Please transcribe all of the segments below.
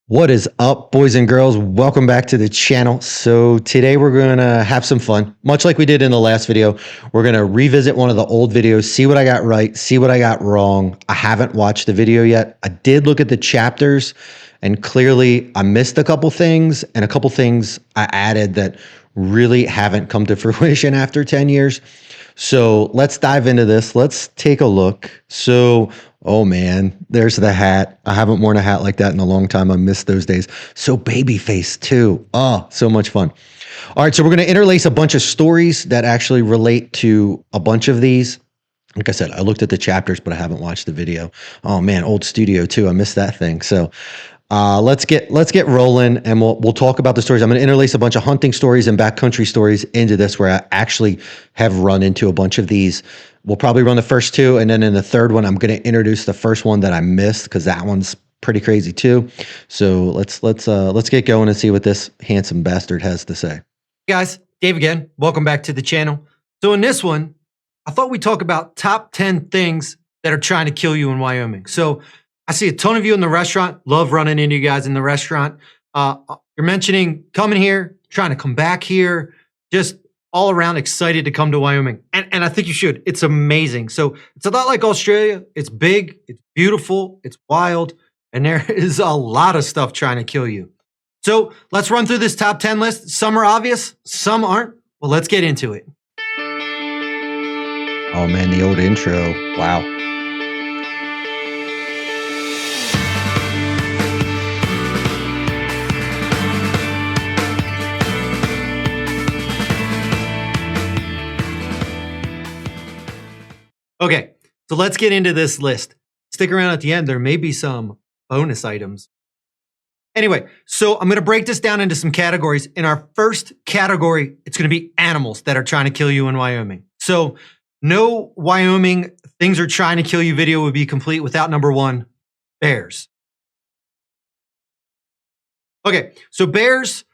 What is up, boys and girls? Welcome back to the channel. So today we're going to have some fun. Much like we did in the last video, we're going to revisit one of the old videos, see what I got right, see what I got wrong. I haven't watched the video yet. I did look at the chapters and clearly I missed a couple things and a couple things I added that really haven't come to fruition after 10 years. So let's dive into this. Let's take a look. So, oh man, there's the hat. I haven't worn a hat like that in a long time. I miss those days. So baby face too. Oh, so much fun. All right, so we're going to interlace a bunch of stories that actually relate to a bunch of these. Like I said, I looked at the chapters, but I haven't watched the video. Oh man, old studio too. I missed that thing. So let's get rolling, and we'll talk about the stories. I'm going to interlace a bunch of hunting stories and backcountry stories into this, where I actually have run into a bunch of these. We'll probably run the first two, and then in the third one, I'm going to introduce the first one that I missed because that one's pretty crazy too. So let's get going and see what this handsome bastard has to say. Hey guys, Dave again. Welcome back to the channel. So in this one, I thought we'd talk about top 10 things that are trying to kill you in Wyoming. So I see a ton of you in the restaurant. Love running into you guys in the restaurant. You're mentioning coming here, trying to come back here, just all around excited to come to Wyoming. And I think you should. It's amazing. So it's a lot like Australia. It's big, it's beautiful, it's wild, and there is a lot of stuff trying to kill you. So let's run through this top 10 list. Some are obvious, some aren't. Well, let's get into it. Oh man, the old intro. Wow. Okay, so let's get into this list. Stick around at the end. There may be some bonus items. Anyway, so I'm going to break this down into some categories. In our first category, it's going to be animals that are trying to kill you in Wyoming. So no Wyoming things are trying to kill you video would be complete without number one, bears. Okay, so bears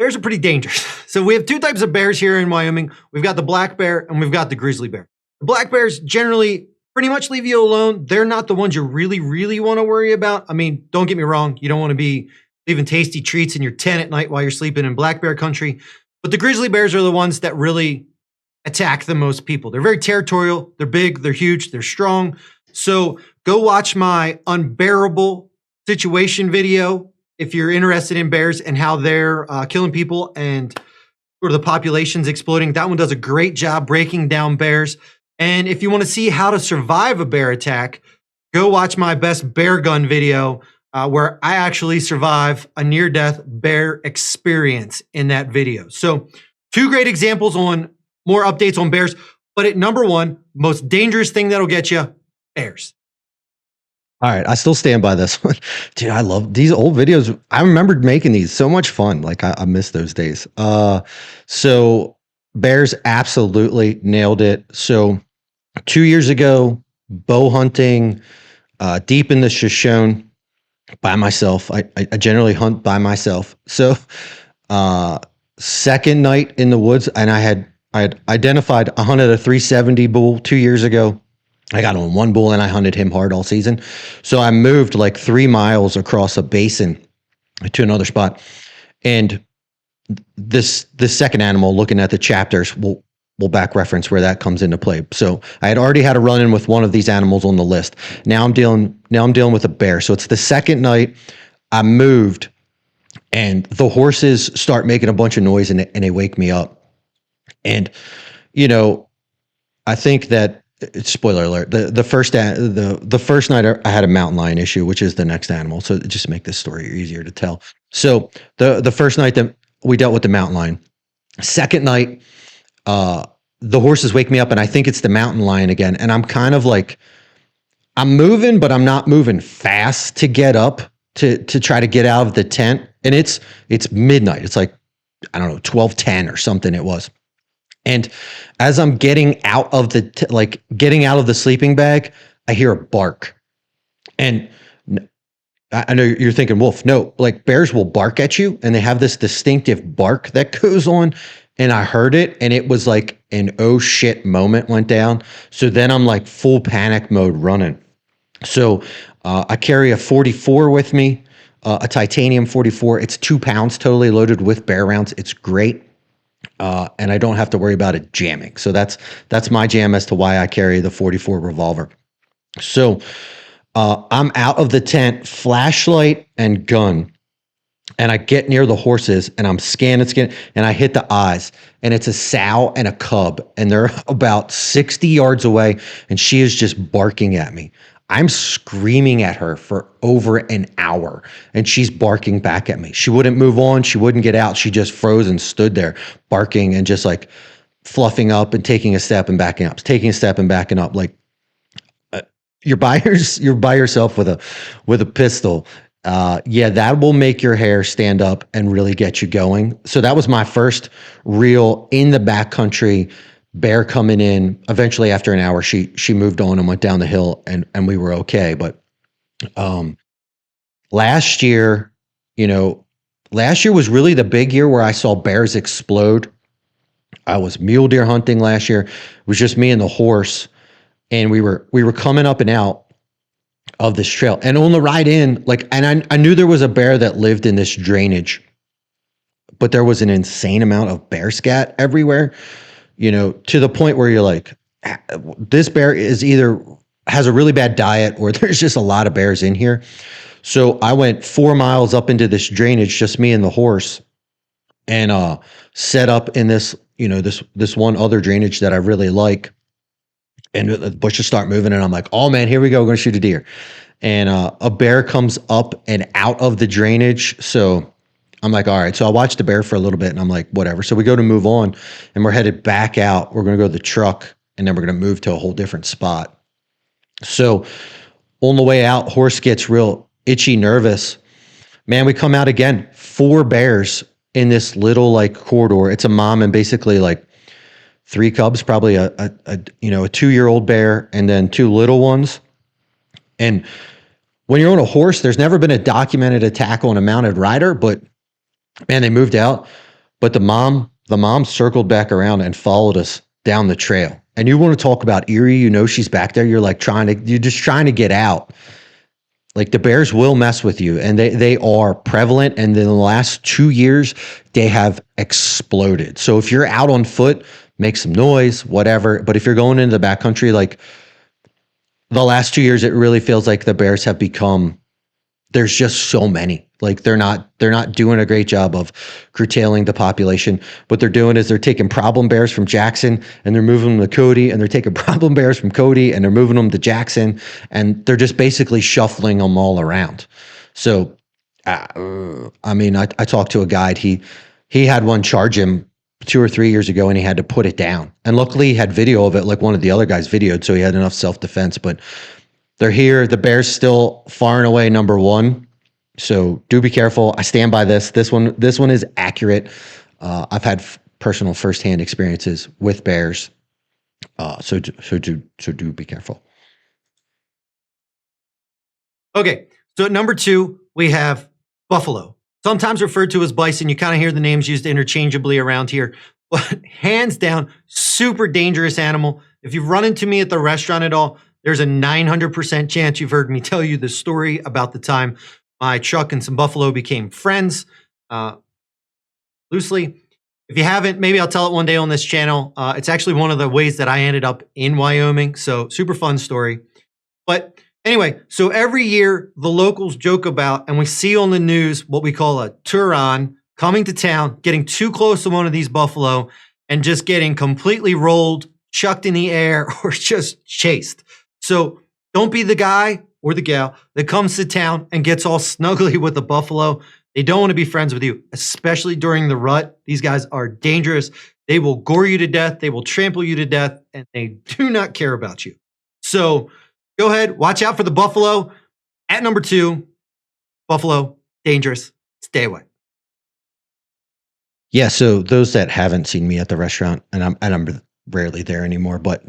are pretty dangerous. So we have two types of bears here in Wyoming. We've got the black bear and we've got the grizzly bear. The black bears generally pretty much leave you alone. They're not the ones you really want to worry about. I mean, don't get me wrong. You don't want to be leaving tasty treats in your tent at night while you're sleeping in black bear country. But the grizzly bears are the ones that really attack the most people. They're very territorial. They're big. They're huge. They're strong. So go watch my unbearable situation video if you're interested in bears and how they're killing people and sort of the population's exploding. That one does a great job breaking down bears. And if you want to see how to survive a bear attack, go watch my best bear gun video where I actually survive a near-death bear experience in that video. So two great examples on more updates on bears. But at number one, most dangerous thing that'll get you, bears. All right, I still stand by this one. Dude, I love these old videos. I remembered making these. So much fun. Like I miss those days. So bears absolutely nailed it. So 2 years ago, bow hunting, deep in the Shoshone by myself. I generally hunt by myself. So second night in the woods, and I had identified, I hunted a 370 bull 2 years ago. I got on one bull and I hunted him hard all season. So I moved like 3 miles across a basin to another spot. And this second animal, looking at the chapters, will back reference where that comes into play. So I had already had a run in with one of these animals on the list. Now I'm dealing with a bear. So it's the second night I moved and the horses start making a bunch of noise and they wake me up. And, you know, I think that, spoiler alert, the first night I had a mountain lion issue, which is the next animal. So just make this story easier to tell. So the first night that we dealt with the mountain lion, second night, the horses wake me up and I think it's the mountain lion again. And I'm kind of like, I'm moving, but I'm not moving fast to get up to try to get out of the tent. And it's midnight. It's like, I don't know, 12:10 or something it was. And as I'm getting out of the sleeping bag, I hear a bark. And I know you're thinking, Wolf, no, like bears will bark at you and they have this distinctive bark that goes on. And I heard it and it was like an oh shit moment went down. So then I'm like full panic mode running. So I carry a 44 with me. a titanium 44. It's 2 pounds totally loaded with bear rounds. It's great. And I don't have to worry about it jamming. So that's my jam as to why I carry the 44 revolver. So I'm out of the tent, flashlight and gun. And I get near the horses and I'm scanning, and I hit the eyes, and it's a sow and a cub, and they're about 60 yards away, and she is just barking at me. I'm screaming at her for over an hour, and she's barking back at me. She wouldn't move on. She wouldn't get out. She just froze and stood there barking and just like fluffing up and taking a step and backing up, taking a step and backing up. Like you're by yourself with a pistol. Yeah, that will make your hair stand up and really get you going. So that was my first real in the backcountry bear coming in. Eventually, after an hour, she moved on and went down the hill, and we were okay. But last year, last year was really the big year where I saw bears explode. I was mule deer hunting last year. It was just me and the horse, and we were coming up and out of this trail, and on the ride in, I knew there was a bear that lived in this drainage, but there was an insane amount of bear scat everywhere, to the point where you're like, this bear is either has a really bad diet or there's just a lot of bears in here. So I went 4 miles up into this drainage, just me and the horse, and set up in this, this one other drainage that I really like. And the bushes start moving, and I'm like, oh man, here we go. We're going to shoot a deer. And a bear comes up and out of the drainage. So I'm like, all right. So I watched the bear for a little bit, and I'm like, whatever. So we go to move on, and we're headed back out. We're going to go to the truck, and then we're going to move to a whole different spot. So on the way out, horse gets real itchy, nervous. Man, we come out again, 4 bears in this little corridor. It's a mom and basically 3 cubs, probably a 2-year-old bear, and then 2 little ones. And when you're on a horse, there's never been a documented attack on a mounted rider, but man, they moved out. But the mom circled back around and followed us down the trail. And you want to talk about eerie, she's back there. You're you're just trying to get out. Like the bears will mess with you, and they are prevalent. And in the last 2 years, they have exploded. So if you're out on foot, make some noise, whatever. But if you're going into the backcountry, the last 2 years, it really feels like the bears have become, there's just so many. They're not doing a great job of curtailing the population. What they're doing is they're taking problem bears from Jackson and they're moving them to Cody, and they're taking problem bears from Cody and they're moving them to Jackson, and they're just basically shuffling them all around. So, I talked to a guide. He had one charge him 2 or 3 years ago, and he had to put it down. And luckily he had video of it, like one of the other guys videoed, so he had enough self-defense. But they're here. The bear's still far and away number 1. So do be careful. I stand by this. This one is accurate. I've had personal firsthand experiences with bears. So do be careful. Okay. So at number 2, we have buffalo. Sometimes referred to as bison. You kind of hear the names used interchangeably around here, but hands down, super dangerous animal. If you've run into me at the restaurant at all, there's a 900% chance you've heard me tell you the story about the time my Chuck and some buffalo became friends, loosely. If you haven't, maybe I'll tell it one day on this channel. It's actually one of the ways that I ended up in Wyoming. So super fun story. But anyway, so every year the locals joke about, and we see on the news what we call a Turon coming to town, getting too close to one of these buffalo and just getting completely rolled, chucked in the air, or just chased. So don't be the guy or the gal that comes to town and gets all snuggly with the buffalo. They don't want to be friends with you, especially during the rut. These guys are dangerous. They will gore you to death. They will trample you to death, and they do not care about you. So go ahead, watch out for the buffalo. At number 2, buffalo, dangerous. Stay away. Yeah. So those that haven't seen me at the restaurant, and I'm rarely there anymore, but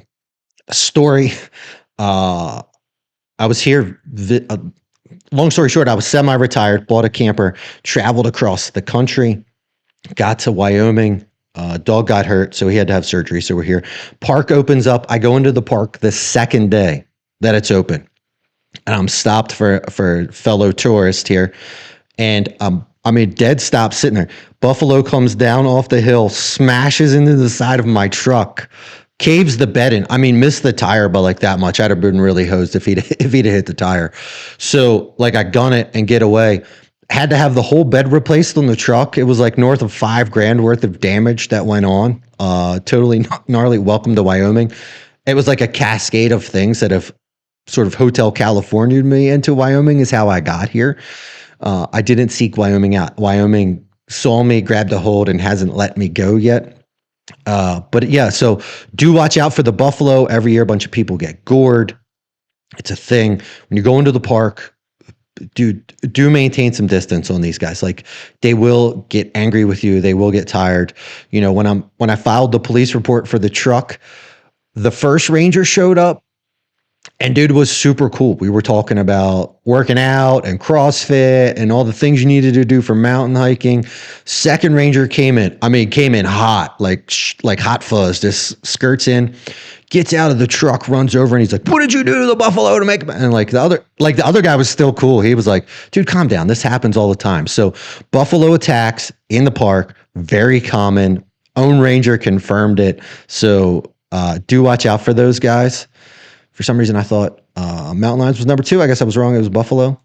a story. I was here. Long story short, I was semi-retired, bought a camper, traveled across the country, got to Wyoming. Dog got hurt, so he had to have surgery. So we're here. Park opens up. I go into the park the second day that it's open, and I'm stopped for fellow tourist here. And I mean, dead stop sitting there. Buffalo comes down off the hill, smashes into the side of my truck, caves the bed in. I mean, missed the tire by like that much. I'd have been really hosed if he'd hit the tire. So like I gun it and get away. Had to have the whole bed replaced on the truck. It was like north of $5,000 worth of damage that went on. Totally gnarly. Welcome to Wyoming. It was like a cascade of things that have sort of Hotel California me into Wyoming is how I got here. I didn't seek Wyoming out. Wyoming saw me, grabbed a hold, and hasn't let me go yet. But yeah, so do watch out for the buffalo. Every year, a bunch of people get gored. It's a thing. When you go into the park, do maintain some distance on these guys. Like they will get angry with you. They will get tired. You know, when I filed the police report for the truck, the first ranger showed up. And dude was super cool. We were talking about working out and CrossFit and all the things you needed to do for mountain hiking. Second ranger came in. I mean, came in hot, like hot fuzz. Just skirts in, gets out of the truck, runs over, and he's like, "What did you do to the buffalo to make?" And the other guy was still cool. He was like, "Dude, calm down. This happens all the time." So buffalo attacks in the park, very common. Own ranger confirmed it. So do watch out for those guys. For some reason, I thought mountain lions was number 2. I guess I was wrong. It was buffalo.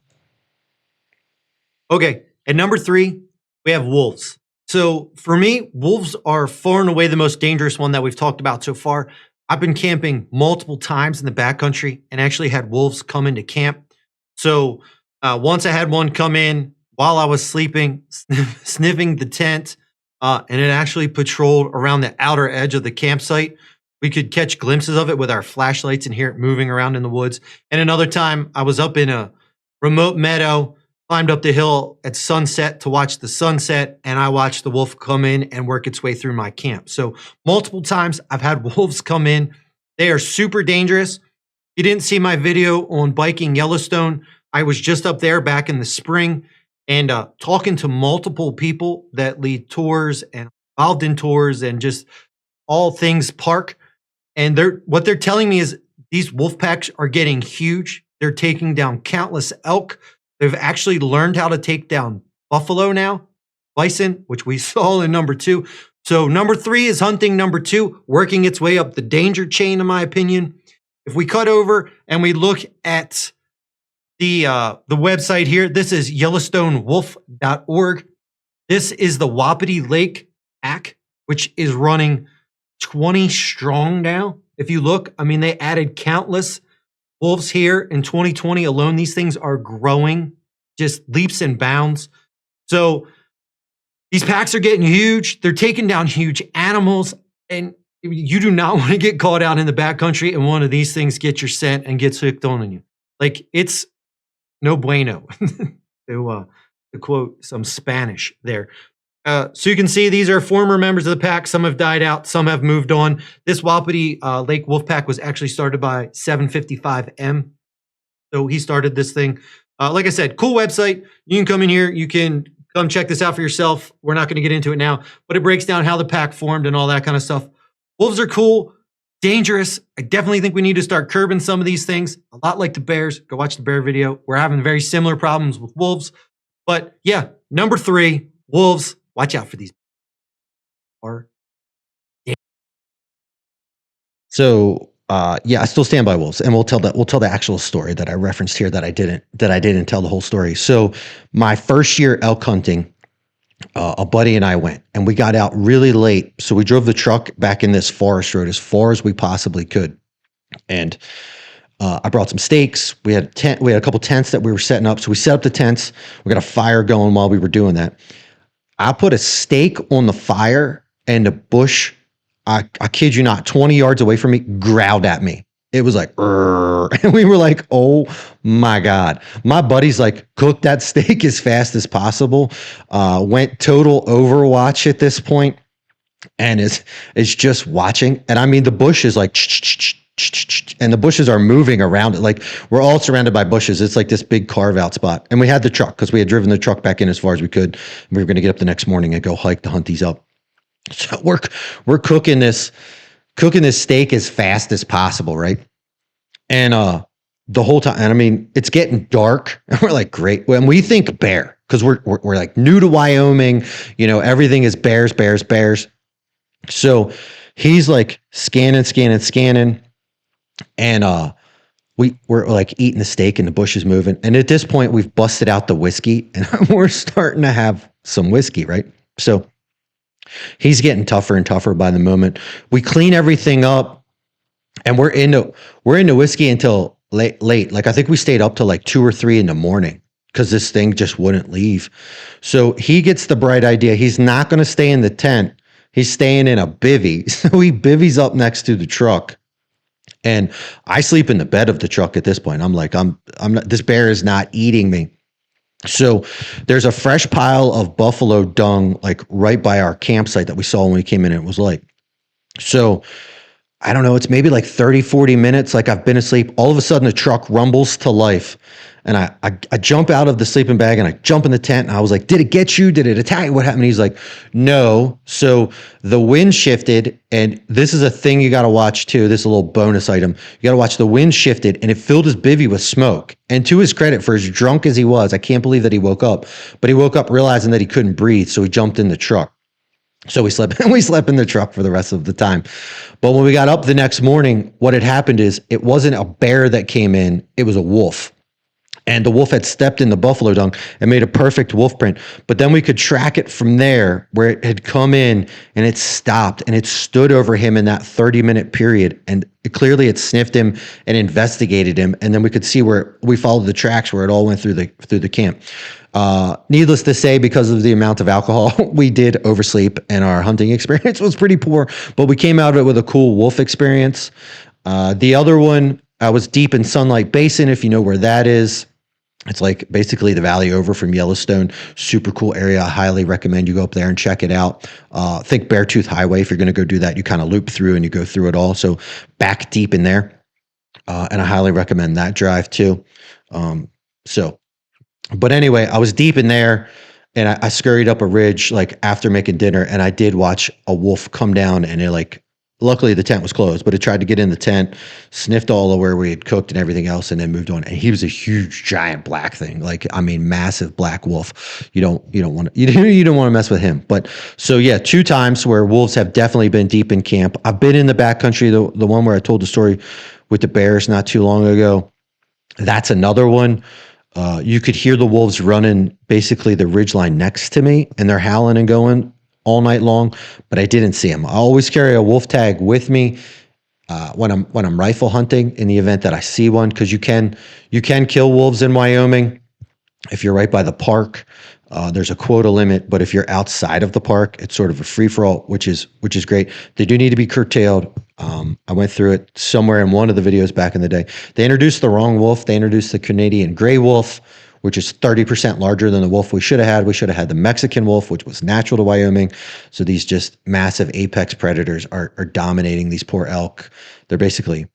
Okay. At number 3, we have wolves. So for me, wolves are far and away the most dangerous one that we've talked about so far. I've been camping multiple times in the backcountry and actually had wolves come into camp. So once I had one come in while I was sleeping, sniffing the tent, and it actually patrolled around the outer edge of the campsite. We could catch glimpses of it with our flashlights and hear it moving around in the woods. And another time I was up in a remote meadow, climbed up the hill at sunset to watch the sunset, and I watched the wolf come in and work its way through my camp. So multiple times I've had wolves come in. They are super dangerous. You didn't see my video on biking Yellowstone. I was just up there back in the spring and talking to multiple people that lead tours and involved in tours and just all things park. And what they're telling me is these wolf packs are getting huge. They're taking down countless elk. They've actually learned how to take down buffalo now, bison, which we saw in number 2. So number 3 is hunting. Number 2, working its way up the danger chain, in my opinion. If we cut over and we look at the website here, this is YellowstoneWolf.org. This is the Wapiti Lake pack, which is running 20 strong now. If you look, I mean, they added countless wolves here in 2020 alone. These things are growing just leaps and bounds. So these packs are getting huge. They're taking down huge animals, and you do not want to get caught out in the backcountry and one of these things gets your scent and gets hooked on you. Like, it's no bueno, to quote some Spanish there. So you can see these are former members of the pack. Some have died out. Some have moved on. This Wapiti Lake Wolf Pack was actually started by 755M. So he started this thing. Like I said, cool website. You can come in here. You can come check this out for yourself. We're not going to get into it now, but it breaks down how the pack formed and all that kind of stuff. Wolves are cool, dangerous. I definitely think we need to start curbing some of these things. A lot like the bears. Go watch the bear video. We're having very similar problems with wolves. But yeah, number 3, wolves. Watch out for these. So yeah, I still stand by wolves, and we'll tell the actual story that I referenced here that I didn't tell the whole story. So my first year elk hunting, a buddy and I went, and we got out really late. So we drove the truck back in this forest road as far as we possibly could, and I brought some stakes. We had a couple tents that we were setting up. So we set up the tents. We got a fire going while we were doing that. I put a stake on the fire, and the bush, I kid you not, 20 yards away from me, growled at me. It was like, "Urgh." And we were like, oh my God. My buddy's like, cook that steak as fast as possible. Went total Overwatch at this point, and is just watching. And I mean, the bush is like, and the bushes are moving around it. Like, we're all surrounded by bushes. It's like this big carve out spot. And we had the truck because we had driven the truck back in as far as we could. We were going to get up the next morning and go hike to hunt these up. So we're cooking this steak as fast as possible, right? And the whole time, and I mean, it's getting dark, and we're like, great. When we think bear, because we're like new to Wyoming. You know, everything is bears, bears, bears. So he's like scanning, and we're like eating the steak and the bush is moving. And at this point, we've busted out the whiskey and we're starting to have some whiskey, right? So he's getting tougher and tougher by the moment. We clean everything up and we're into whiskey until late. Like I think we stayed up till like 2 or 3 in the morning because this thing just wouldn't leave. So he gets the bright idea. He's not going to stay in the tent. He's staying in a bivvy. So he bivvies up next to the truck. And I sleep in the bed of the truck at this point. I'm like, I'm not, this bear is not eating me. So there's a fresh pile of buffalo dung, like right by our campsite that we saw when we came in. It was like, so I don't know, it's maybe like 30, 40 minutes. Like I've been asleep. All of a sudden the truck rumbles to life. And I jump out of the sleeping bag and I jump in the tent and I was like, did it get you? Did it attack you? What happened? He's like, no. So the wind shifted, and this is a thing you got to watch too. This is a little bonus item. You got to watch the wind shifted and it filled his bivvy with smoke. And to his credit, for as drunk as he was, I can't believe that he woke up, but he woke up realizing that he couldn't breathe. So he jumped in the truck. So we slept in the truck for the rest of the time. But when we got up the next morning, what had happened is it wasn't a bear that came in, it was a wolf. And the wolf had stepped in the buffalo dung and made a perfect wolf print. But then we could track it from there where it had come in and it stopped and it stood over him in that 30-minute period. And clearly it sniffed him and investigated him. And then we could see where we followed the tracks where it all went through the camp. Needless to say, because of the amount of alcohol, we did oversleep and our hunting experience was pretty poor, but we came out of it with a cool wolf experience. The other one, I was deep in Sunlight Basin, if you know where that is. It's like basically the valley over from Yellowstone. Super cool area. I highly recommend you go up there and check it out. Think Beartooth Highway. If you're going to go do that, you kind of loop through and you go through it all. So back deep in there. And I highly recommend that drive too. But anyway, I was deep in there and I scurried up a ridge like after making dinner, and I did watch a wolf come down, and it like, luckily the tent was closed, but it tried to get in the tent, sniffed all of where we had cooked and everything else, and then moved on. And he was a huge, giant black thing. Like, I mean, massive black wolf. You don't want to mess with him. But so yeah, 2 times where wolves have definitely been deep in camp. I've been in the backcountry, the one where I told the story with the bears not too long ago. That's another one. You could hear the wolves running basically the ridgeline next to me, and they're howling and going all night long, but I didn't see them. I always carry a wolf tag with me when I'm rifle hunting in the event that I see one, because you can kill wolves in Wyoming if you're right by the park. There's a quota limit, but if you're outside of the park, it's sort of a free for all, which is great. They do need to be curtailed. I went through it somewhere in one of the videos back in the day. They introduced the wrong wolf. They introduced the Canadian gray wolf, which is 30% larger than the wolf we should have had. We should have had the Mexican wolf, which was natural to Wyoming. So these just massive apex predators are dominating these poor elk. They're basically,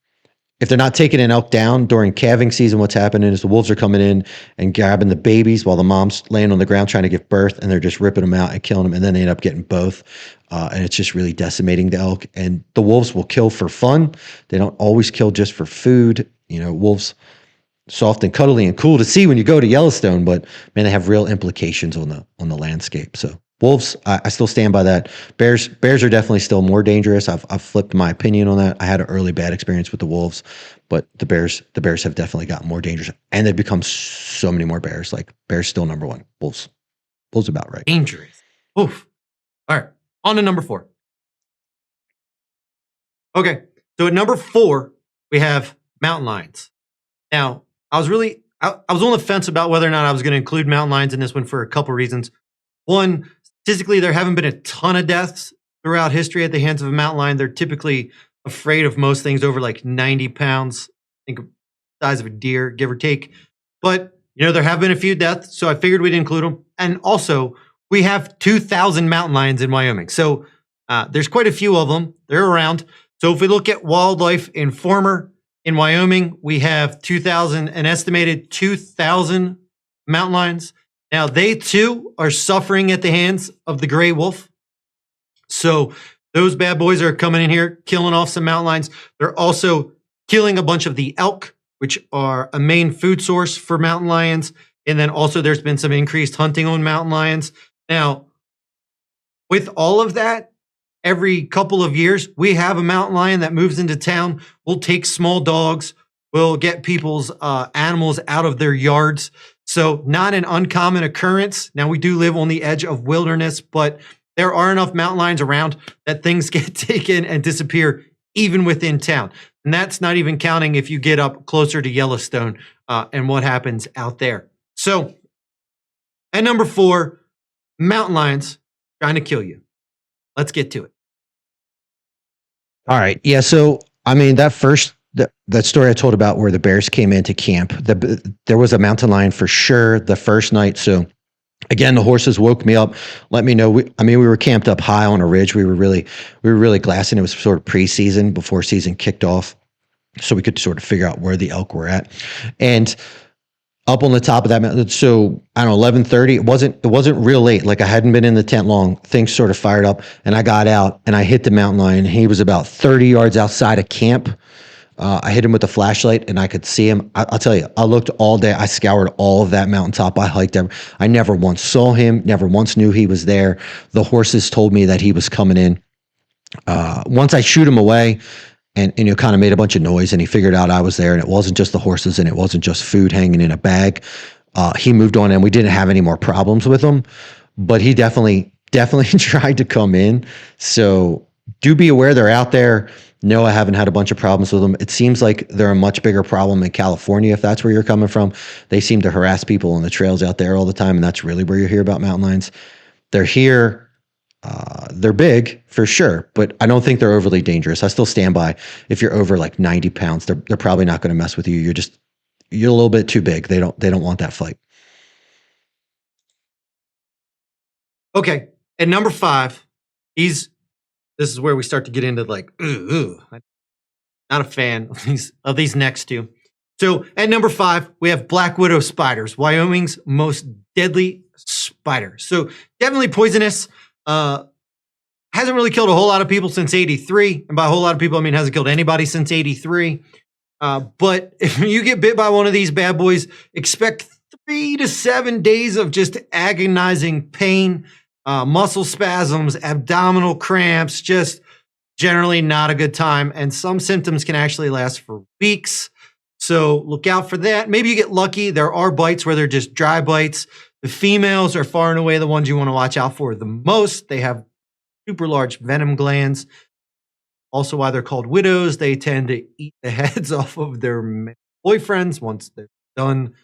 if they're not taking an elk down during calving season, what's happening is the wolves are coming in and grabbing the babies while the mom's laying on the ground trying to give birth, and they're just ripping them out and killing them. And then they end up getting both. And it's just really decimating the elk. And the wolves will kill for fun. They don't always kill just for food. You know, wolves, soft and cuddly and cool to see when you go to Yellowstone, but man, they have real implications on the landscape. So wolves, I still stand by that. Bears are definitely still more dangerous. I've flipped my opinion on that. I had an early bad experience with the wolves, but the bears have definitely gotten more dangerous, and they've become so many more bears. Like, bears still number one. Wolves about right. Dangerous. Oof. All right. On to number 4. Okay. So at number 4, we have mountain lions. Now, I was on the fence about whether or not I was going to include mountain lions in this one for a couple reasons. One, statistically, there haven't been a ton of deaths throughout history at the hands of a mountain lion. They're typically afraid of most things over like 90 pounds. Think of the size of a deer, give or take. But, there have been a few deaths, so I figured we'd include them. And also, we have 2,000 mountain lions in Wyoming. So there's quite a few of them. They're around. So if we look at Wildlife Informer, in Wyoming, we have an estimated 2,000 mountain lions. Now, they too are suffering at the hands of the gray wolf. So those bad boys are coming in here, killing off some mountain lions. They're also killing a bunch of the elk, which are a main food source for mountain lions. And then also there's been some increased hunting on mountain lions. Now, with all of that, every couple of years, we have a mountain lion that moves into town. We'll take small dogs. We'll get people's animals out of their yards. So not an uncommon occurrence. Now, we do live on the edge of wilderness, but there are enough mountain lions around that things get taken and disappear even within town. And that's not even counting if you get up closer to Yellowstone and what happens out there. So at number 4, mountain lions trying to kill you. Let's get to it. All right. Yeah. So, I mean, that story I told about where the bears came into camp, there was a mountain lion for sure the first night. So again, the horses woke me up, let me know. We were camped up high on a ridge. We were really glassing. It was sort of preseason before season kicked off. So we could sort of figure out where the elk were at. And up on the top of that mountain, so I don't know, 11:30. It wasn't real late. Like I hadn't been in the tent long. Things sort of fired up, and I got out and I hit the mountain lion. He was about 30 yards outside of camp. I hit him with a flashlight, and I could see him. I'll tell you, I looked all day. I scoured all of that mountaintop. I hiked him. I never once saw him. Never once knew he was there. The horses told me that he was coming in. Once I shoot him away. And kind of made a bunch of noise, and he figured out I was there, and it wasn't just the horses, and it wasn't just food hanging in a bag. He moved on, and we didn't have any more problems with him, but he definitely tried to come in. So do be aware they're out there. No, I haven't had a bunch of problems with them. It seems like they're a much bigger problem in California, if that's where you're coming from. They seem to harass people on the trails out there all the time, and that's really where you hear about mountain lions. They're here. They're big for sure, but I don't think they're overly dangerous. I still stand by if you're over like 90 pounds, they're probably not going to mess with you. You're a little bit too big. They don't want that fight. Okay. At number 5, this is where we start to get into like, not a fan of these next two. So at number 5, we have black widow spiders, Wyoming's most deadly spider. So definitely poisonous. Hasn't really killed a whole lot of people since 83. And by a whole lot of people, I mean hasn't killed anybody since 83. But if you get bit by one of these bad boys, expect 3 to 7 days of just agonizing pain, muscle spasms, abdominal cramps, just generally not a good time. And some symptoms can actually last for weeks. So look out for that. Maybe you get lucky. There are bites where they're just dry bites. The females are far and away the ones you want to watch out for the most. They have super large venom glands. Also, why they're called widows, they tend to eat the heads off of their boyfriends once they're done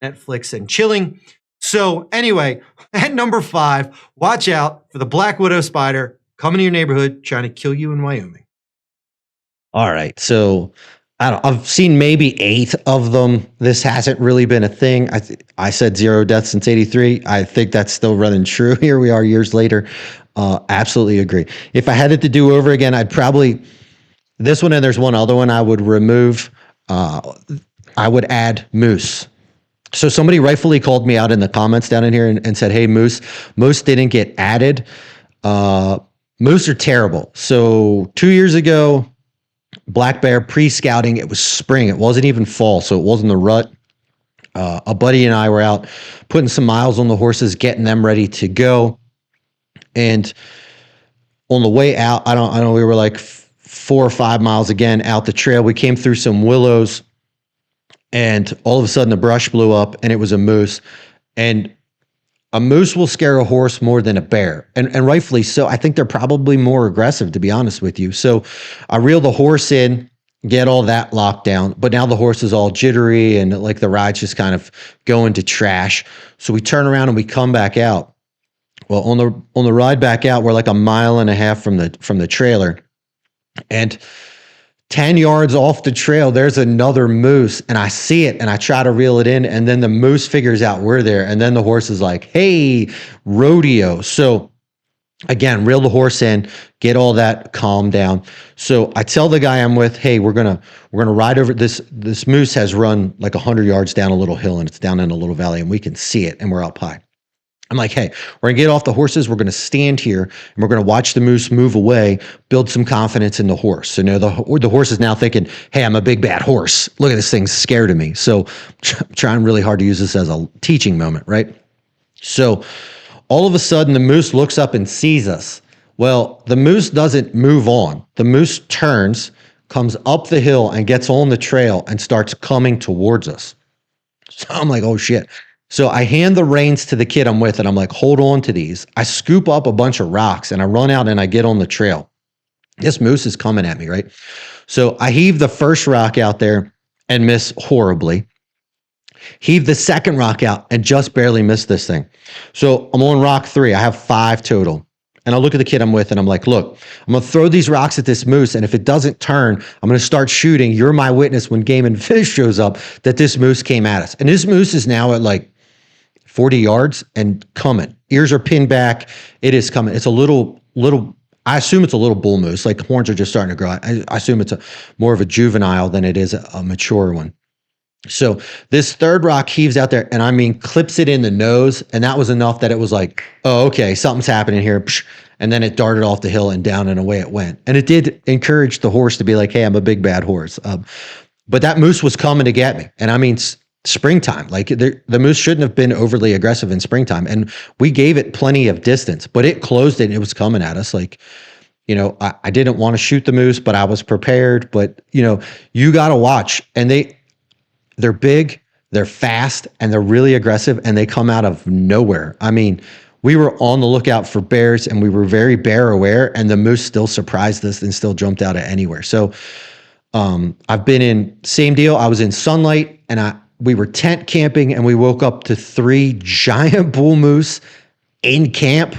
Netflix and chilling. So anyway, at number 5, watch out for the black widow spider coming to your neighborhood trying to kill you in Wyoming. All right. So I've seen maybe 8 of them. This hasn't really been a thing. I said 0 deaths since 83. I think that's still running true. Here we are years later. Absolutely agree. If I had it to do over again, I'd probably, this one and there's one other one I would remove. I would add moose. So somebody rightfully called me out in the comments down in here and said, hey, moose didn't get added. Moose are terrible. So 2 years ago, black bear pre-scouting, it was spring. It wasn't even fall, so it wasn't the rut. A buddy and I were out putting some miles on the horses, getting them ready to go. And on the way out, I don't know, we were like 4 or 5 miles again out the trail. We came through some willows, and all of a sudden the brush blew up, and it was a moose. And a moose will scare a horse more than a bear, and rightfully so. I think they're probably more aggressive, to be honest with you. So I reel the horse in, get all that locked down, but now the horse is all jittery and like the ride's just kind of going to trash. So we turn around and we come back out. Well, on the ride back out, we're like 1.5 miles from the trailer, and 10 yards off the trail, there's another moose, and I see it and I try to reel it in, and then the moose figures out we're there, and then the horse is like, hey, rodeo. So again, reel the horse in, get all that calmed down. So I tell the guy I'm with, hey, we're gonna ride over this moose has run like 100 yards down a little hill, and it's down in a little valley, and we can see it, and we're up high. I'm like, hey, we're gonna get off the horses. We're gonna stand here and we're gonna watch the moose move away, build some confidence in the horse. So now the horse is now thinking, hey, I'm a big bad horse. Look at this thing, scared of me. So trying really hard to use this as a teaching moment, right? So all of a sudden the moose looks up and sees us. Well, the moose doesn't move on. The moose turns, comes up the hill and gets on the trail and starts coming towards us. So I'm like, oh shit. So I hand the reins to the kid I'm with and I'm like, hold on to these. I scoop up a bunch of rocks and I run out and I get on the trail. This moose is coming at me, right? So I heave the first rock out there and miss horribly. Heave the second rock out and just barely miss this thing. So I'm on rock 3. I have 5 total. And I look at the kid I'm with and I'm like, look, I'm going to throw these rocks at this moose. And if it doesn't turn, I'm going to start shooting. You're my witness when Game and Fish shows up that this moose came at us. And this moose is now at like 40 yards and coming. Ears are pinned back. It is coming. It's a little, I assume it's a little bull moose. Like horns are just starting to grow. I assume it's more of a juvenile than it is a mature one. So this third rock heaves out there and I mean, clips it in the nose. And that was enough that it was like, oh, okay, something's happening here. And then it darted off the hill and down and away it went. And it did encourage the horse to be like, hey, I'm a big bad horse. But that moose was coming to get me. And I mean, springtime, like the moose shouldn't have been overly aggressive in springtime. And we gave it plenty of distance, but it closed it and it was coming at us. Like, you know, I didn't want to shoot the moose, but I was prepared. But, you know, you got to watch. And they're big, they're fast, and they're really aggressive, and they come out of nowhere. I mean, we were on the lookout for bears, and we were very bear aware, and the moose still surprised us and still jumped out of anywhere. So I've been in, same deal. I was in sunlight, and we were tent camping, and we woke up to 3 giant bull moose in camp,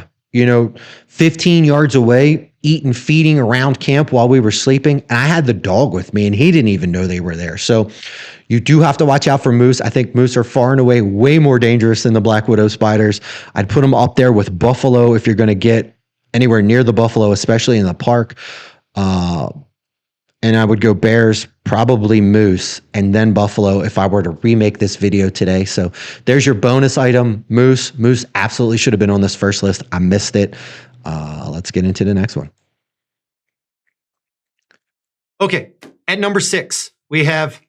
15 yards away, feeding around camp while we were sleeping. And I had the dog with me and he didn't even know they were there. So you do have to watch out for moose. I think moose are far and away way more dangerous than the black widow spiders. I'd put them up there with buffalo if you're going to get anywhere near the buffalo, especially in the park. And I would go bears, probably moose, and then buffalo if I were to remake this video today. So there's your bonus item, moose. Moose absolutely should have been on this first list. I missed it. Let's get into the next one. Okay, at number 6, we have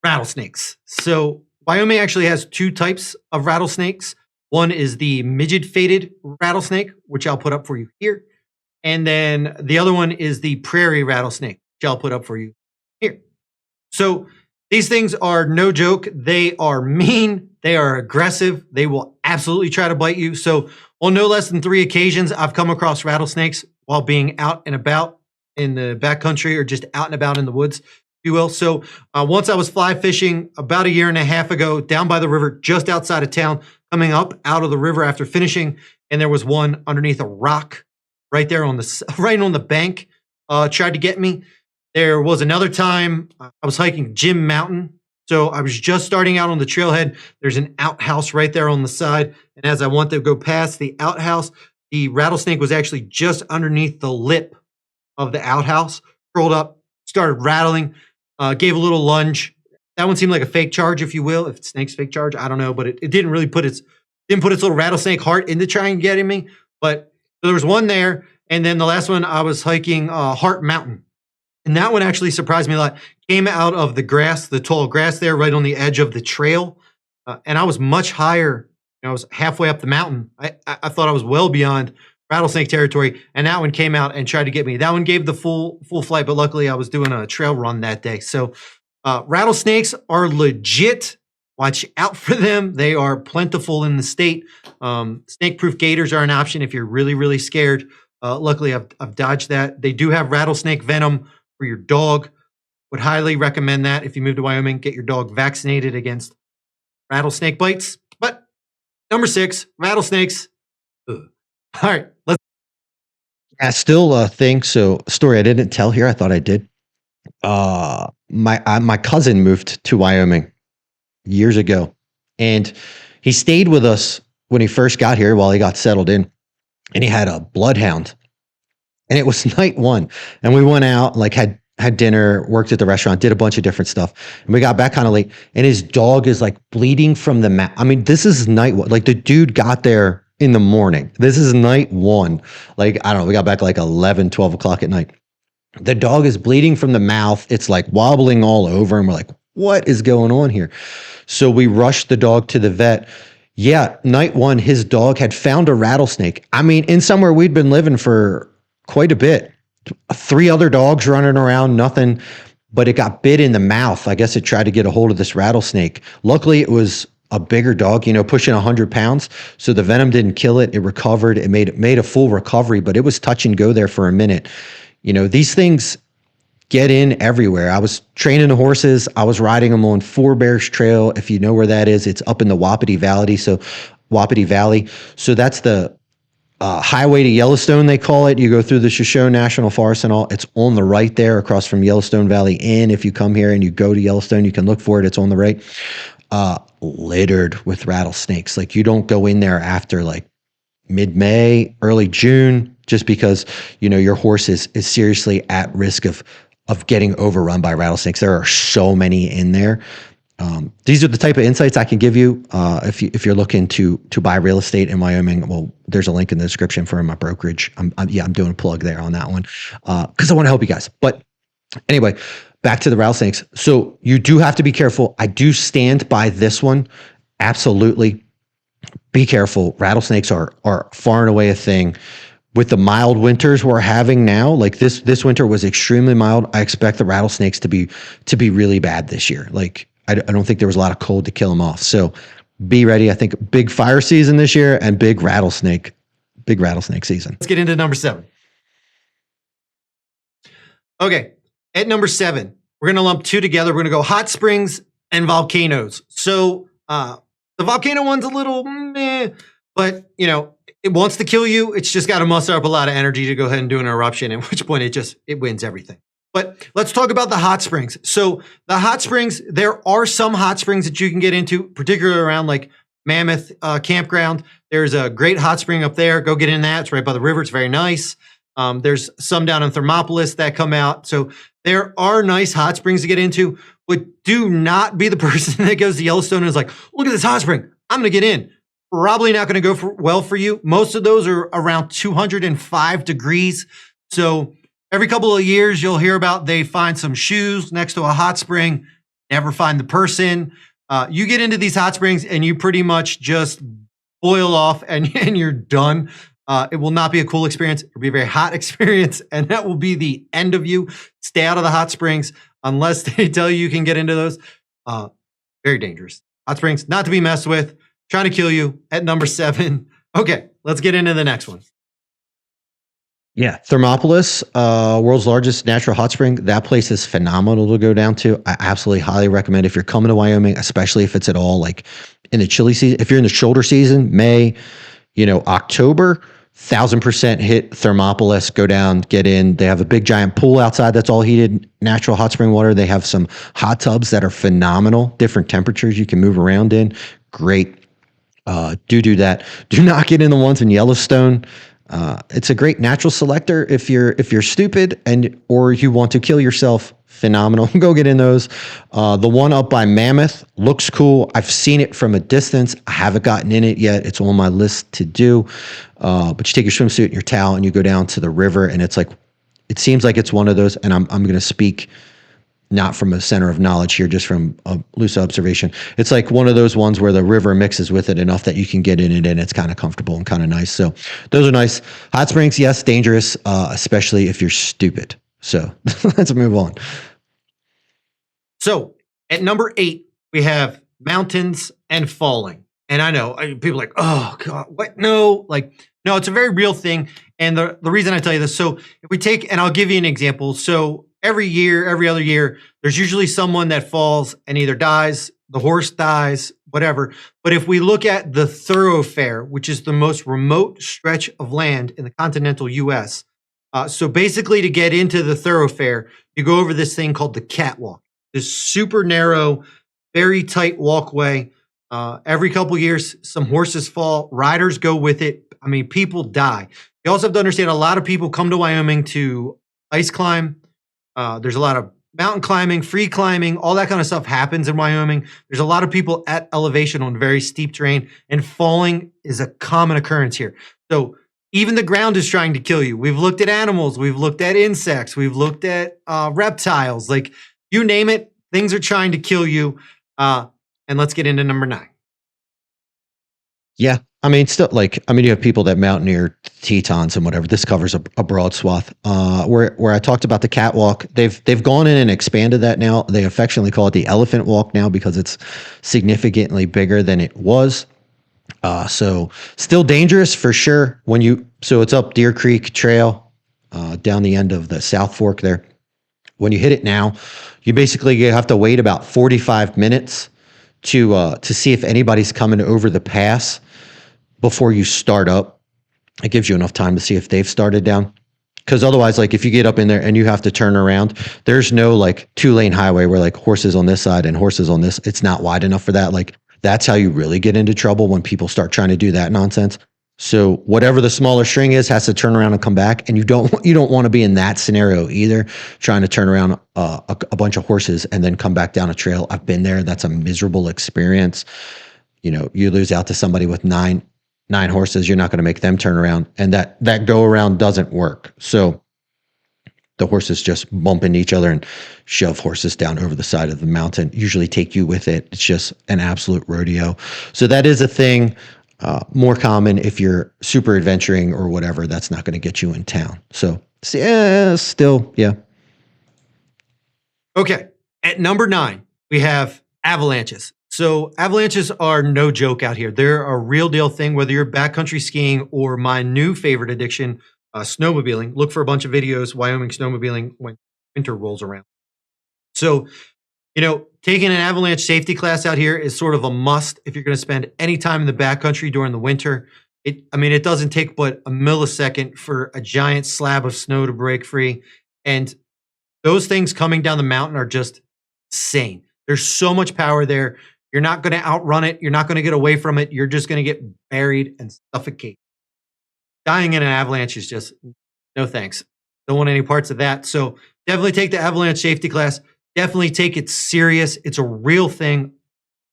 rattlesnakes. So Wyoming actually has 2 types of rattlesnakes. One is the midget-faded rattlesnake, which I'll put up for you here. And then the other one is the prairie rattlesnake, which I'll put up for you here. So these things are no joke. They are mean. They are aggressive. They will absolutely try to bite you. So on no less than 3 occasions, I've come across rattlesnakes while being out and about in the backcountry or just out and about in the woods, if you will. So once I was fly fishing about 1.5 years ago down by the river, just outside of town, coming up out of the river after finishing, and there was one underneath a rock right there on the bank, tried to get me. There was another time I was hiking Jim Mountain. So I was just starting out on the trailhead. There's an outhouse right there on the side. And as I went to go past the outhouse, the rattlesnake was actually just underneath the lip of the outhouse, curled up, started rattling, gave a little lunge. That one seemed like a fake charge, if you will. If it's snake's fake charge, I don't know, but it didn't really put its little rattlesnake heart into trying to get me. But so there was one there. And then the last one, I was hiking Hart Mountain. And that one actually surprised me a lot. Came out of the grass, the tall grass there, right on the edge of the trail. And I was much higher. I was halfway up the mountain. I thought I was well beyond rattlesnake territory. And that one came out and tried to get me. That one gave the full flight, but luckily I was doing a trail run that day. So rattlesnakes are legit. Watch out for them. They are plentiful in the state. Snake-proof gaiters are an option if you're really, really scared. Luckily, I've dodged that. They do have rattlesnake venom for your dog. Would highly recommend that if you move to Wyoming, get your dog vaccinated against rattlesnake bites. But number 6, rattlesnakes. Ugh. All right, let's. I still think so. Story I didn't tell here. I thought I did. My cousin moved to Wyoming years ago, and he stayed with us when he first got here while he got settled in, and he had a bloodhound. And it was night 1, and we went out, like had dinner, worked at the restaurant, did a bunch of different stuff, and we got back kind of late. And his dog is like bleeding from the mouth. I mean, this is night 1. Like the dude got there in the morning. This is night one. Like, I don't know, we got back like 11, 12 o'clock at night. The dog is bleeding from the mouth. It's like wobbling all over. And we're like, what is going on here? So we rushed the dog to the vet. Yeah, night one, his dog had found a rattlesnake. I mean, in somewhere we'd been living for quite a bit. 3 other dogs running around, nothing, but it got bit in the mouth. I guess it tried to get a hold of this rattlesnake. Luckily, it was a bigger dog, pushing 100 pounds. So the venom didn't kill it. It recovered. It made a full recovery, but it was touch and go there for a minute. These things get in everywhere. I was training the horses. I was riding them on Four Bears Trail. If you know where that is, it's up in the Wapiti Valley. So that's the highway to Yellowstone, they call it. You go through the Shoshone National Forest and all. It's on the right there across from Yellowstone Valley Inn. If you come here and you go to Yellowstone, you can look for it. It's on the right. Littered with rattlesnakes. Like, you don't go in there after like mid-May, early June, just because, your horse is seriously at risk of getting overrun by rattlesnakes. There are so many in there. These are the type of insights I can give you if you're looking to buy real estate in Wyoming. Well, there's a link in the description for my brokerage. I'm doing a plug there on that one because I want to help you guys. But anyway, back to the rattlesnakes. So you do have to be careful. I do stand by this one. Absolutely. Be careful. Rattlesnakes are far and away a thing. With the mild winters we're having now, like this winter was extremely mild. I expect the rattlesnakes to be really bad this year. Like, I don't think there was a lot of cold to kill them off. So be ready. I think big fire season this year and big rattlesnake season. Let's get into number 7. Okay. At number 7, we're going to lump 2 together. We're going to go hot springs and volcanoes. So the volcano one's a little meh, but it wants to kill you. It's just got to muster up a lot of energy to go ahead and do an eruption, at which point it wins everything. But let's talk about the hot springs. So the hot springs, there are some hot springs that you can get into, particularly around like Mammoth Campground. There's a great hot spring up there. Go get in that. It's right by the river. It's very nice. There's some down in Thermopolis that come out. So there are nice hot springs to get into, but do not be the person that goes to Yellowstone and is like, look at this hot spring. I'm going to get in. Probably not going to go well for you. Most of those are around 205 degrees. So every couple of years, you'll hear about they find some shoes next to a hot spring, never find the person. You get into these hot springs and you pretty much just boil off and you're done. It will not be a cool experience. It'll be a very hot experience, and that will be the end of you. Stay out of the hot springs unless they tell you can get into those. Very dangerous. Hot springs, not to be messed with. Trying to kill you at number 7. Okay, let's get into the next one. Yeah, Thermopolis, world's largest natural hot spring. That place is phenomenal to go down to. I absolutely highly recommend if you're coming to Wyoming, especially if it's at all like in the chilly season. If you're in the shoulder season, May, October, 1000% hit Thermopolis. Go down, get in. They have a big giant pool outside that's all heated, natural hot spring water. They have some hot tubs that are phenomenal, different temperatures you can move around in. Great. Do that. Do not get in the ones in Yellowstone. It's a great natural selector if you're stupid or you want to kill yourself. Phenomenal. Go get in those. The one up by Mammoth looks cool. I've seen it from a distance. I haven't gotten in it yet. It's on my list to do. But you take your swimsuit and your towel and you go down to the river, and it seems like it's one of those. And I'm going to speak not from a center of knowledge here, just from a loose observation. It's like one of those ones where the river mixes with it enough that you can get in it and it's kind of comfortable and kind of nice. So those are nice. Hot springs, yes, dangerous, especially if you're stupid. So let's move on. So at number 8, we have mountains and falling. And I know people are like, oh God, what? No, it's a very real thing. And the reason I tell you this, so if we take, and I'll give you an example. So every other year, there's usually someone that falls and either dies, the horse dies, whatever. But if we look at the thoroughfare, which is the most remote stretch of land in the continental US, so basically to get into the thoroughfare, you go over this thing called the catwalk, this super narrow, very tight walkway. Every couple years, some horses fall, riders go with it. I mean, people die. You also have to understand a lot of people come to Wyoming to ice climb. There's a lot of mountain climbing, free climbing, all that kind of stuff happens in Wyoming. There's a lot of people at elevation on very steep terrain, and falling is a common occurrence here. So even the ground is trying to kill you. We've looked at animals, we've looked at insects, we've looked at reptiles, like you name it, things are trying to kill you. And let's get into number 9. Yeah. I mean, still you have people that mountaineer Tetons and whatever. This covers a broad swath. Where I talked about the catwalk, they've gone in and expanded that now. They affectionately call it the elephant walk now because it's significantly bigger than it was. So still dangerous for sure so it's up Deer Creek Trail, down the end of the South Fork there. When you hit it now, you basically have to wait about 45 minutes to see if anybody's coming over the pass before you start up. It gives you enough time to see if they've started down. Because otherwise, like if you get up in there and you have to turn around, there's no like 2-lane highway where like horses on this side and horses on this. It's not wide enough for that. Like that's how you really get into trouble when people start trying to do that nonsense. So whatever the smaller string is has to turn around and come back, and you don't want to be in that scenario either, trying to turn around a bunch of horses and then come back down a trail. I've been there. That's a miserable experience. You lose out to somebody with nine horses. You're not going to make them turn around, and that go around doesn't work. So the horses just bump into each other and shove horses down over the side of the mountain, usually take you with it. It's just an absolute rodeo. So that is a thing. More common if you're super adventuring or whatever. That's not going to get you in town. So still, yeah. Okay. At number 9, we have avalanches. So avalanches are no joke out here. They're a real deal thing, whether you're backcountry skiing or my new favorite addiction, snowmobiling. Look for a bunch of videos, Wyoming snowmobiling, when winter rolls around. So, taking an avalanche safety class out here is sort of a must if you're going to spend any time in the backcountry during the winter. It doesn't take but a millisecond for a giant slab of snow to break free. And those things coming down the mountain are just insane. There's so much power there. You're not going to outrun it. You're not going to get away from it. You're just going to get buried and suffocate. Dying in an avalanche is just, no thanks. Don't want any parts of that. So definitely take the avalanche safety class. Definitely take it serious. It's a real thing.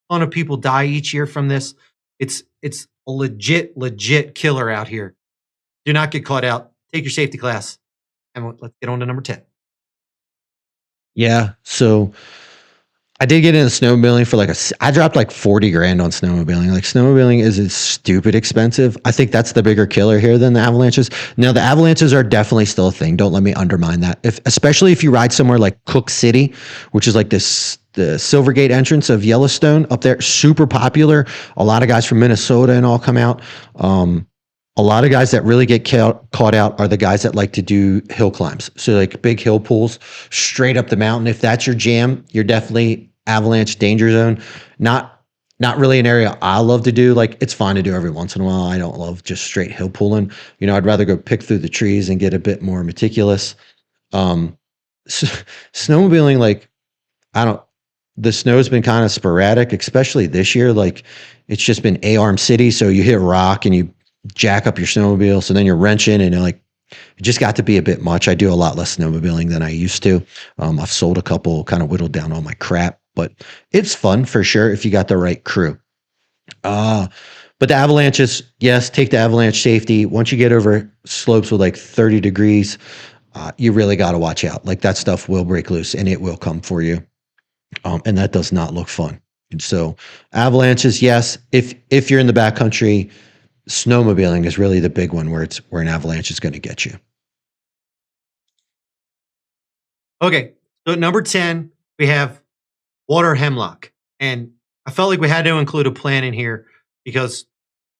A ton of people die each year from this. It's a legit killer out here. Do not get caught out. Take your safety class. And let's get on to number 10. Yeah. So I did get into snowmobiling for I dropped like 40 grand on snowmobiling. Like snowmobiling is stupid expensive. I think that's the bigger killer here than the avalanches. Now the avalanches are definitely still a thing. Don't let me undermine that. Especially if you ride somewhere like Cook City, which is like the Silvergate entrance of Yellowstone up there, super popular. A lot of guys from Minnesota and all come out. A lot of guys that really get caught out are the guys that like to do hill climbs. So like big hill pulls straight up the mountain. If that's your jam, you're definitely avalanche danger zone. Not really an area I love to do. Like it's fine to do every once in a while. I don't love just straight hill pulling. I'd rather go pick through the trees and get a bit more meticulous. Snowmobiling, the snow's been kind of sporadic, especially this year. Like it's just been A-arm city. So you hit rock and you jack up your snowmobile. So then you're wrenching and it just got to be a bit much. I do a lot less snowmobiling than I used to. I've sold a couple, kind of whittled down all my crap, but it's fun for sure if you got the right crew. But the avalanches, yes, take the avalanche safety. Once you get over slopes with like 30 degrees, you really got to watch out. Like that stuff will break loose and it will come for you. And that does not look fun. And so avalanches, yes, if you're in the backcountry, snowmobiling is really the big one where an avalanche is going to get you. Okay. So at number 10, we have water hemlock. And I felt like we had to include a plant in here because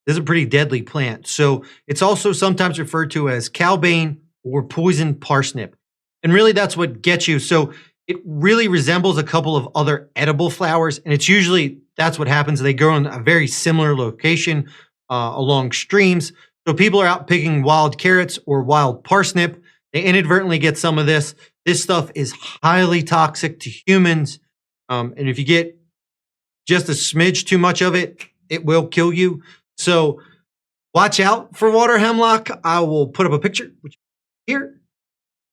this is a pretty deadly plant. So it's also sometimes referred to as cowbane or poison parsnip. And really that's what gets you. So it really resembles a couple of other edible flowers. And it's usually, that's what happens. They grow in a very similar location along streams. So people are out picking wild carrots or wild parsnip. They inadvertently get some of this. This stuff is highly toxic to humans. And if you get just a smidge too much of it, it will kill you. So watch out for water hemlock. I will put up a picture here.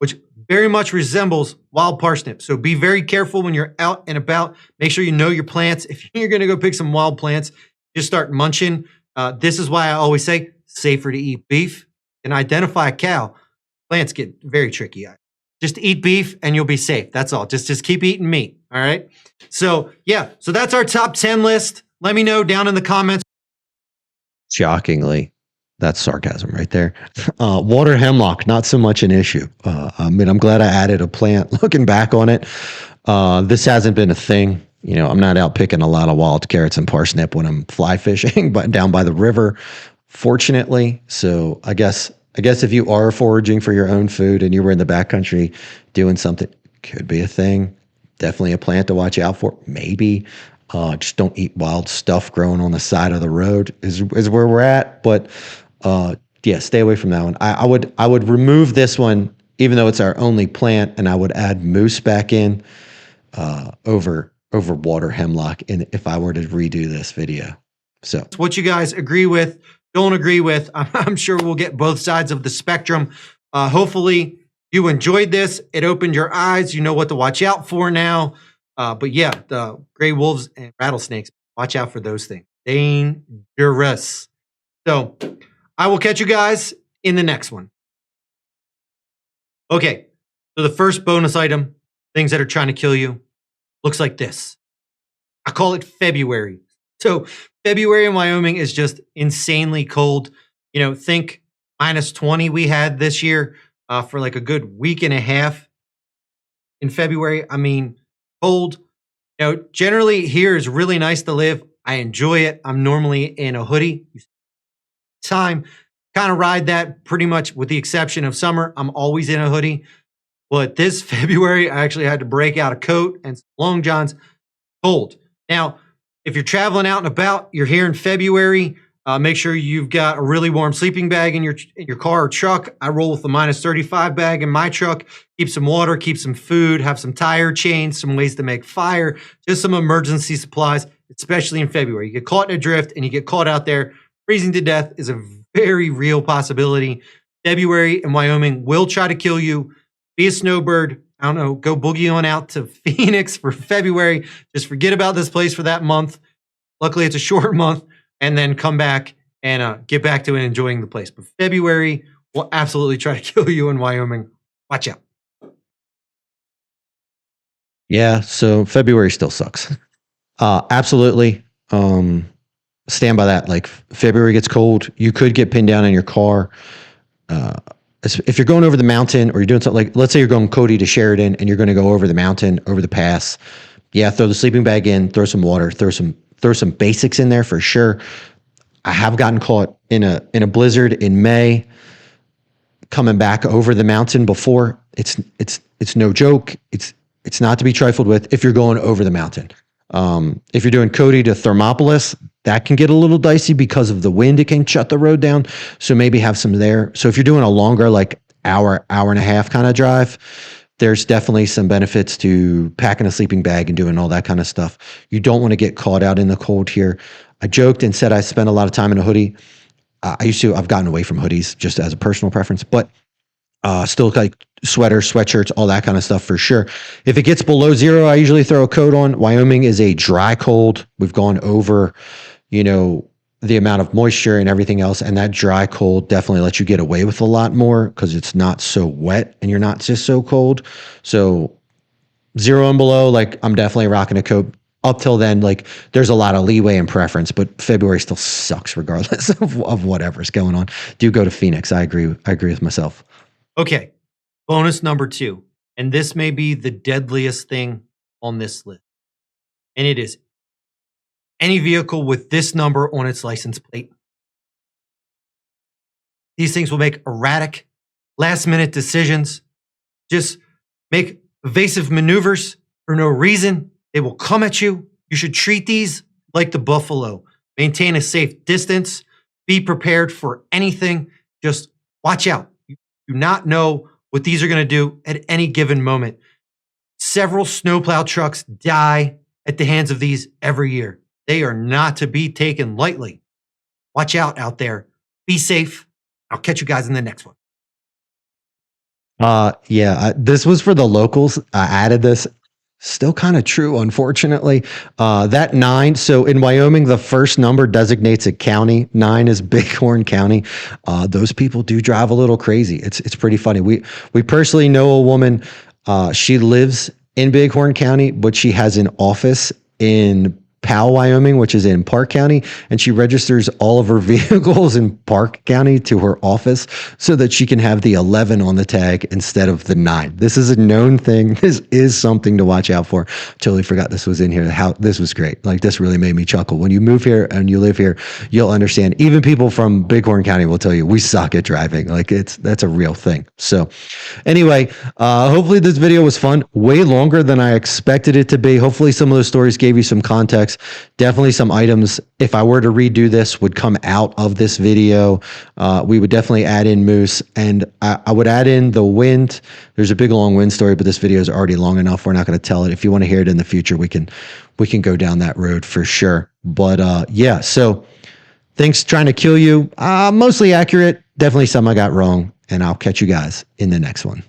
which very much resembles wild parsnip. So be very careful when you're out and about. Make sure you know your plants. If you're going to go pick some wild plants, just start munching. This is why I always say safer to eat beef and identify a cow. Plants get very tricky. Just eat beef and you'll be safe. That's all. Just keep eating meat. All right. So yeah. So that's our top 10 list. Let me know down in the comments. Shockingly, that's sarcasm right there. Water hemlock, not so much an issue. I mean, I'm glad I added a plant. Looking back on it, this hasn't been a thing. You know, I'm not out picking a lot of wild carrots and parsnip when I'm fly fishing, but down by the river, fortunately. So I guess if you are foraging for your own food and you were in the backcountry doing something, could be a thing. Definitely a plant to watch out for. Maybe. Just don't eat wild stuff growing on the side of the road is where we're at. But yeah, stay away from that one. I would remove this one, even though it's our only plant, and I would add moose back in over water hemlock if I were to redo this video. So what you guys agree with, don't agree with. I'm sure we'll get both sides of the spectrum. Hopefully you enjoyed this. It opened your eyes. You know what to watch out for now. But yeah, the gray wolves and rattlesnakes, watch out for those things. Dangerous. So I will catch you guys in the next one. Okay, so the first bonus item, things that are trying to kill you, looks like this. I call it February. So February in Wyoming is just insanely cold. You know, think -20 we had this year for like a good week and a half in February. I mean, cold. You know, generally here is really nice to live. I enjoy it. I'm normally in a hoodie. Time kind of ride that pretty much with the exception of summer. I'm always in a hoodie. But this February, I actually had to break out a coat and some long johns. Cold. Now, if you're traveling out and about, you're here in February, make sure you've got a really warm sleeping bag in your car or truck. I roll with a -35 bag in my truck. Keep some water, keep some food, have some tire chains, some ways to make fire, just some emergency supplies, especially in February. You get caught in a drift and you get caught out there. Freezing to death is a very real possibility. February in Wyoming will try to kill you. Be a snowbird. I don't know, go boogie on out to Phoenix for February. Just forget about this place for that month. Luckily, it's a short month. And then come back and get back to enjoying the place. But February will absolutely try to kill you in Wyoming. Watch out. yeah, so February still sucks. Absolutely. Stand by that. Like February gets cold, you could get pinned down in your car. If you're going over the mountain or you're doing something like, let's say you're going Cody to Sheridan and you're going to go over the mountain, over the pass. Yeah, throw the sleeping bag in, throw some water, throw some basics in there for sure. I have gotten caught in a blizzard in May coming back over the mountain before. It's no joke. It's not to be trifled with if you're going over the mountain. If you're doing Cody to Thermopolis, that can get a little dicey because of the wind. It can shut the road down. So maybe have some there. So if you're doing a longer, like hour and a half kind of drive, there's definitely some benefits to packing a sleeping bag and doing all that kind of stuff. You don't want to get caught out in the cold here. I joked and said I spent a lot of time in a hoodie. I've gotten away from hoodies just as a personal preference, but still like sweaters, sweatshirts, all that kind of stuff for sure. If it gets below 0, I usually throw a coat on. Wyoming is a dry cold. We've gone over, the amount of moisture and everything else. And that dry cold definitely lets you get away with a lot more because it's not so wet and you're not just so cold. So 0 and below, like I'm definitely rocking a coat. Up till then, like there's a lot of leeway and preference, but February still sucks regardless of whatever's going on. Do go to Phoenix. I agree with myself. Okay. Bonus number 2. And this may be the deadliest thing on this list. And it is any vehicle with this number on its license plate. These things will make erratic, last-minute decisions, just make evasive maneuvers for no reason. They will come at you. You should treat these like the buffalo. Maintain a safe distance. Be prepared for anything. Just watch out. You do not know what these are going to do at any given moment. Several snowplow trucks die at the hands of these every year. They are not to be taken lightly. Watch out there. Be safe. I'll catch you guys in the next one. This was for the locals. I added this. Still kind of true, unfortunately. That 9. So in Wyoming, the first number designates a county. 9 is Bighorn County. Those people do drive a little crazy. It's pretty funny. We personally know a woman. She lives in Bighorn County, but she has an office in Powell, Wyoming, which is in Park County, and she registers all of her vehicles in Park County to her office so that she can have the 11 on the tag instead of the 9. This is a known thing. This is something to watch out for. Totally forgot this was in here. This was great. Like, this really made me chuckle. When you move here and you live here, you'll understand. Even people from Bighorn County will tell you we suck at driving. Like, that's a real thing. So anyway, hopefully this video was fun. Way longer than I expected it to be. Hopefully some of those stories gave you some context. Definitely some items, if I were to redo this, would come out of this video. We would definitely add in moose, and I would add in the wind. There's a big long wind story, but this video is already long enough. We're not going to tell it. If you want to hear it in the future, we can go down that road for sure. But yeah, so things trying to kill you, mostly accurate. Definitely some I got wrong, and I'll catch you guys in the next one.